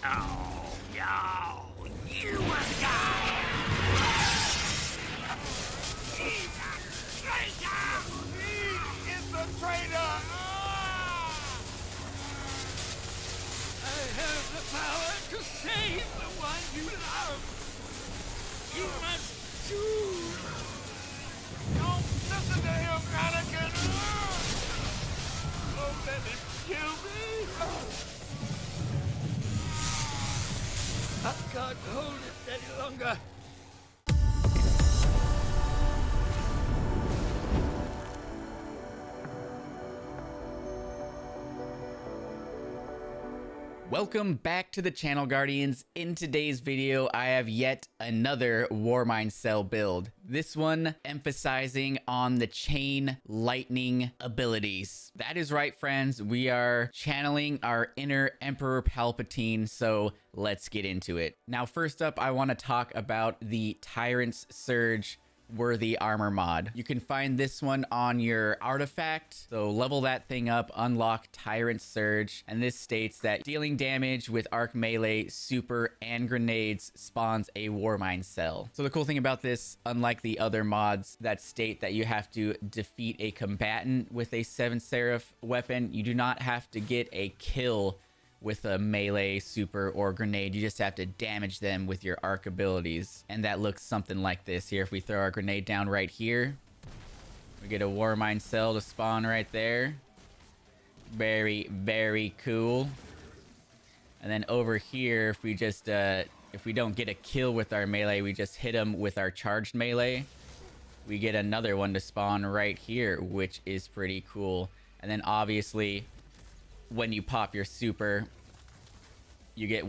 Oh, no! You will die! He's a traitor! He is the traitor! I have the power to save the one you love! You must choose! Don't listen to him, Anakin! Don't let him kill me! I can't hold it any longer. Welcome back to the channel, Guardians. In today's video, I have yet another Warmind cell build. This one emphasizing on the chain lightning abilities. That is right, friends. We are channeling our inner Emperor Palpatine, so let's get into it. Now, first up, I want to talk about the Tyrants Surge worthy armor mod. You can find this one on your artifact, so level that thing up, unlock Tyrants Surge, and this states that dealing damage with arc melee, super, and grenades spawns a Warmind cell. So the cool thing about this, unlike the other mods that state that you have to defeat a combatant with a 7 Seraph weapon, you do not have to get a kill with a melee, super, or grenade. You just have to damage them with your arc abilities. And that looks something like this here. If we throw our grenade down right here, we get a Warmind cell to spawn right there. Very, very cool. And then over here, if we just, if we don't get a kill with our melee, we just hit them with our charged melee. We get another one to spawn right here, which is pretty cool. And then obviously, when you pop your super, you get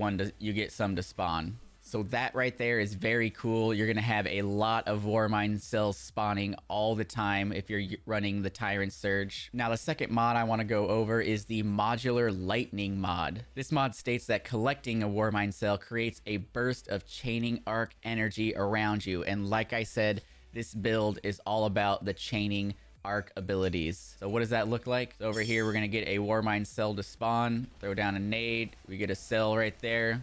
some to spawn. So that right there is very cool. You're gonna have a lot of Warmind cells spawning all the time if you're running the Tyrants Surge. Now, the second mod I want to go over is the Modular Lightning mod. This mod states that collecting a Warmind cell creates a burst of chaining arc energy around you. And like I said, this build is all about the chaining arc abilities. So what does that look like? So over here, we're going to get a Warmind cell to spawn, throw down a nade, we get a cell right there.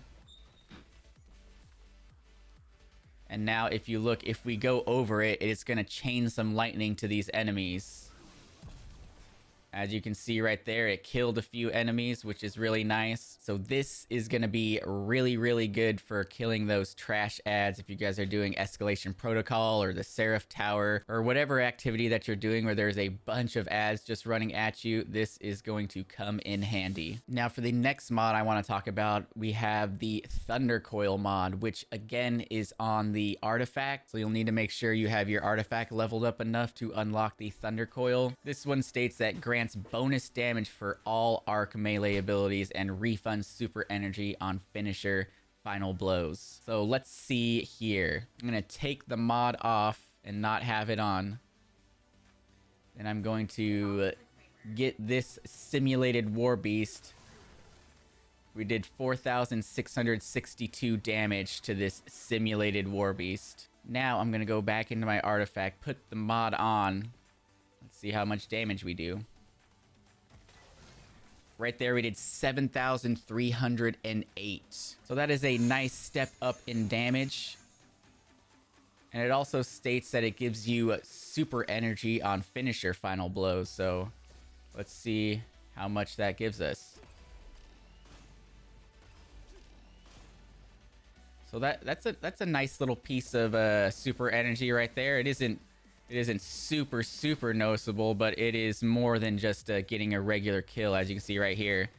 And now if you look, if we go over it, it's going to chain some lightning to these enemies. As you can see right there, it killed a few enemies, which is really nice. So this is going to be really, really good for killing those trash ads if you guys are doing Escalation Protocol or the Seraph Tower or whatever activity that you're doing where there's a bunch of ads just running at you. This is going to come in handy. Now for the next mod I want to talk about, we have the Thunder Coil mod, which again is on the artifact. So you'll need to make sure you have your artifact leveled up enough to unlock the Thunder Coil. This one states that grants bonus damage for all arc melee abilities and refunds super energy on finisher final blows. So let's see here. I'm going to take the mod off and not have it on. Then I'm going to get this simulated war beast. We did 4,662 damage to this simulated war beast. Now I'm going to go back into my artifact, put the mod on. Let's see how much damage we do. Right there, we did 7,308. So that is a nice step up in damage. And it also states that it gives you super energy on finisher final blows. So let's see how much that gives us. So that's a nice little piece of super energy right there. It isn't super noticeable, but it is more than just getting a regular kill. As you can see right here,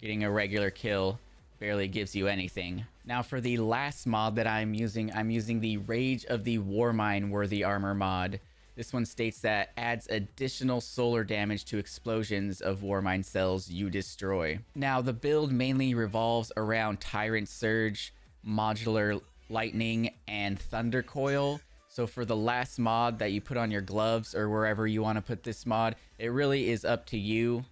getting a regular kill barely gives you anything. Now for the last mod that I'm using the Rage of the Warmind worthy armor mod. This one states that adds additional solar damage to explosions of Warmind cells you destroy. Now the build mainly revolves around Tyrants Surge, Modular Lightning, and Thunder Coil. So for the last mod that you put on your gloves or wherever you want to put this mod, it really is up to you.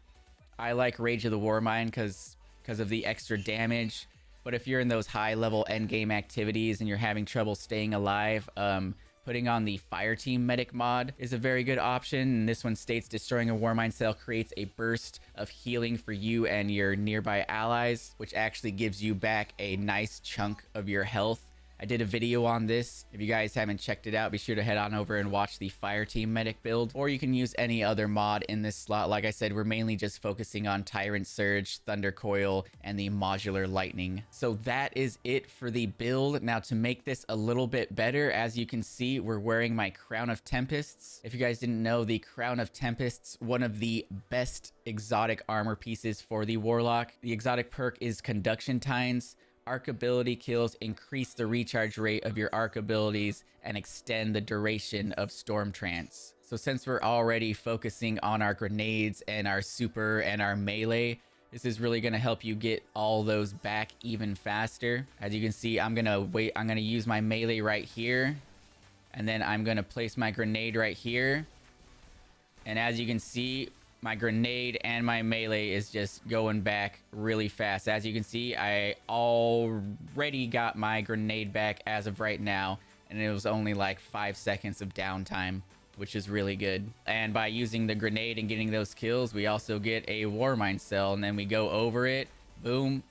I like Rage of the Warmind because of the extra damage. But if you're in those high level endgame activities and you're having trouble staying alive, Putting on the Fire Team Medic mod is a very good option. And this one states destroying a Warmind cell creates a burst of healing for you and your nearby allies, which actually gives you back a nice chunk of your health. I did a video on this. If you guys haven't checked it out, be sure to head on over and watch the Fire Team Medic build, or you can use any other mod in this slot. Like I said, we're mainly just focusing on Tyrants Surge, Thunder Coil, and the Modular Lightning. So that is it for the build. Now, to make this a little bit better, as you can see, we're wearing my Crown of Tempests. If you guys didn't know, the Crown of Tempests, one of the best exotic armor pieces for the Warlock. The exotic perk is Conduction Tines. Arc ability kills increase the recharge rate of your arc abilities and extend the duration of Storm Trance. So since we're already focusing on our grenades and our super and our melee, this is really going to help you get all those back even faster. As you can see, I'm going to use my melee right here, and then I'm going to place my grenade right here. And as you can see, my grenade and my melee is just going back really fast. As you can see, I already got my grenade back as of right now, and it was only like 5 seconds of downtime, which is really good. And by using the grenade and getting those kills, we also get a Warmind cell, and then we go over it, boom,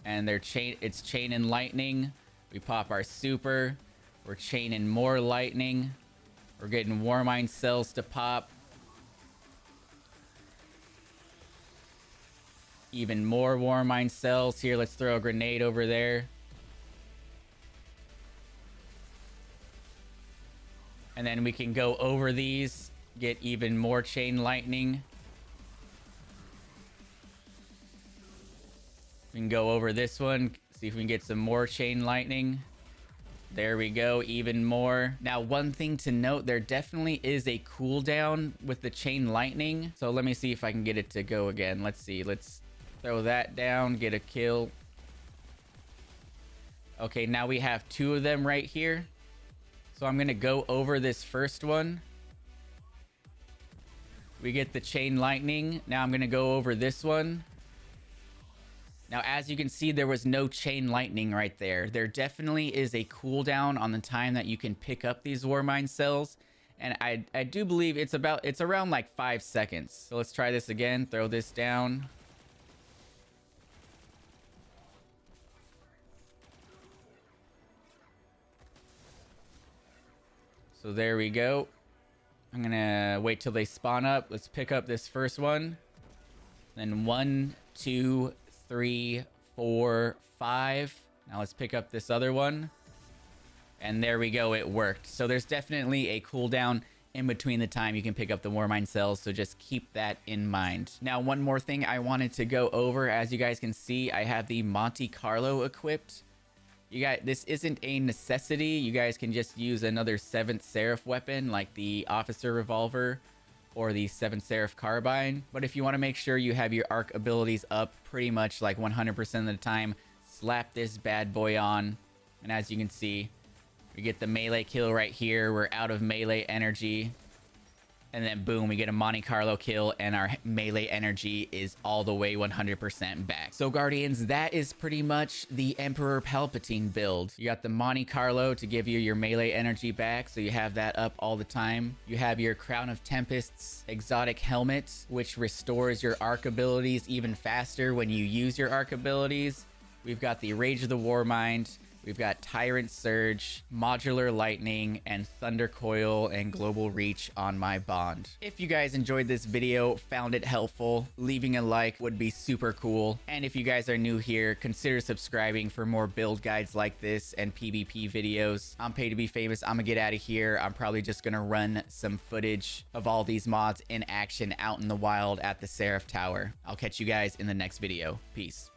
and it's chaining lightning. We pop our super, we're chaining more lightning, we're getting Warmind cells to pop. Even more Warmind cells. Here, let's throw a grenade over there. And then we can go over these, get even more chain lightning. We can go over this one, see if we can get some more chain lightning. There we go, even more. Now, one thing to note, there definitely is a cooldown with the chain lightning. So let me see if I can get it to go again. Let's see, let's throw that down, get a kill. Okay, now we have 2 of them right here. So I'm gonna go over this first one. We get the chain lightning. Now I'm gonna go over this one. Now, as you can see, there was no chain lightning right there. There definitely is a cooldown on the time that you can pick up these Warmind cells. And I do believe it's around like 5 seconds. So let's try this again, throw this down. So there we go. I'm gonna wait till they spawn up. Let's pick up this first one. Then 1, 2, 3, 4, 5. Now let's pick up this other one. And there we go, it worked. So there's definitely a cooldown in between the time you can pick up the Warmind cells, so just keep that in mind. Now, one more thing I wanted to go over. As you guys can see, I have the Monte Carlo equipped. You guys, this isn't a necessity. You guys can just use another 7th Seraph weapon like the Officer Revolver or the 7th Seraph Carbine. But if you want to make sure you have your arc abilities up pretty much like 100% of the time, slap this bad boy on. And as you can see, we get the melee kill right here. We're out of melee energy. And then boom, we get a Monte Carlo kill and our melee energy is all the way 100% back. So Guardians, that is pretty much the Emperor Palpatine build. You got the Monte Carlo to give you your melee energy back, so you have that up all the time. You have your Crown of Tempests exotic helmet, which restores your arc abilities even faster when you use your arc abilities. We've got the Rage of the Warmind. We've got Tyrants Surge, Modular Lightning, and Thunder Coil and Global Reach on my Bond. If you guys enjoyed this video, found it helpful, leaving a like would be super cool. And if you guys are new here, consider subscribing for more build guides like this and PvP videos. I'm paid to be famous. I'm gonna get out of here. I'm probably just gonna run some footage of all these mods in action out in the wild at the Seraph Tower. I'll catch you guys in the next video. Peace.